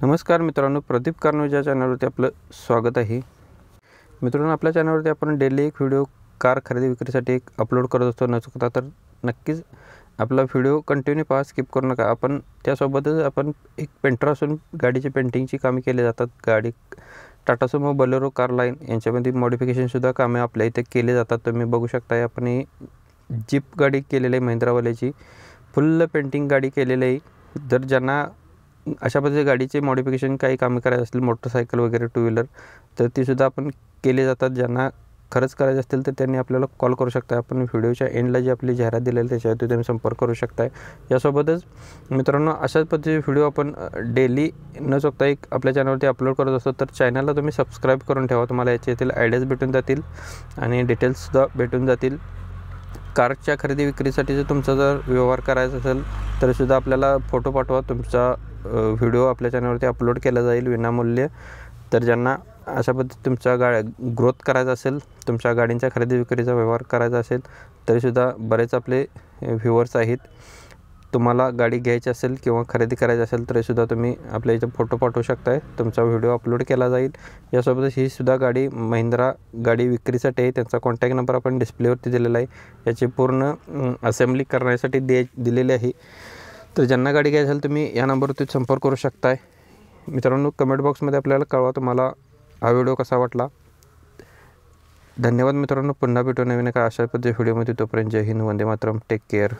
नमस्कार मित्रांनो, प्रदीप कारनोज या चॅनलवरती आपलं स्वागत आहे. मित्रांनो, आपल्या चॅनलवरती आपण डेली एक व्हिडिओ कार खरेदी विक्रीसाठी एक अपलोड करत असतो न चुकता. तर नक्कीच आपला व्हिडिओ कंटिन्यू पहा, स्किप करू नका. आपण त्यासोबतच आपण एक पेंटर असून गाडीची पेंटिंगची कामे केली जातात. गाडी Tata Sumo, Bolero, car line यांच्यामध्ये मॉडिफिकेशनसुद्धा कामे आपल्या इथे केले जातात. तुम्ही बघू शकता, आपण ही जीप गाडी केलेली आहे, महिंद्रावाल्याची फुल पेंटिंग गाडी केलेली आहे. जर ज्यांना अशा पद्धतीचे गाडीचे मॉडिफिकेशन काही कामे करायचे असतील, मोटरसायकल वगैरे टू व्हीलर, तर तीसुद्धा आपण केले जातात. ज्यांना खरंच करायचे असतील तर त्यांनी आपल्याला कॉल करू शकता. आपण व्हिडिओच्या एंडला जी आपली जाहिरात दिलेली त्याच्यावरती तुम्ही संपर्क करू शकता. यासोबतच मित्रांनो, अशाच पद्धतीचे व्हिडिओ आपण डेली न चुकता एक आपल्या चॅनलवरती अपलोड करत असतो. तर चॅनलला तुम्ही सबस्क्राईब करून ठेवा. तुम्हाला याच्यातील आयडियाज भेटून जातील आणि डिटेल्ससुद्धा भेटून जातील. कारच्या खरेदी विक्रीसाठी जर तुमचा जर व्यवहार करायचा असेल तरीसुद्धा आपल्याला फोटो पाठवा. तुमचा व्हिडिओ आपल्या चॅनलवरती अपलोड केला जाईल विनामूल्य. तर ज्यांना अशा पद्धतीने तुमचा ग्रोथ करायचा असेल, तुमच्या गाडींच्या खरेदी विक्रीचा व्यवहार करायचा असेल तरीसुद्धा बरेच आपले व्ह्युअर्स आहेत. तुम्हाला गाडी घ्यायची असेल किंवा खरेदी करायची असेल तरीसुद्धा तुम्ही आपल्या इथं फोटो पाठवू शकताय. तुमचा व्हिडिओ अपलोड केला जाईल. यासोबतच ही सुद्धा गाडी महिंद्रा गाडी विक्रीसाठी आहे. त्यांचा कॉन्टॅक्ट नंबर आपण डिस्प्लेवरती दिलेला आहे. याची पूर्ण असेंब्ली करण्यासाठी दिलेली आहे. तर ज्यांना गाडी घ्यायची असेल तुम्ही या नंबरवरती संपर्क करू शकताय. मित्रांनो, कमेंट बॉक्समध्ये आपल्याला कळवा तुम्हाला हा व्हिडिओ कसा वाटला. धन्यवाद मित्रांनो. पुन्हा भेटू नवीन एका अशा पद्धतीच्या व्हिडिओमध्ये. तोपर्यंत जय हिंद, वंदे मातरम, टेक केअर.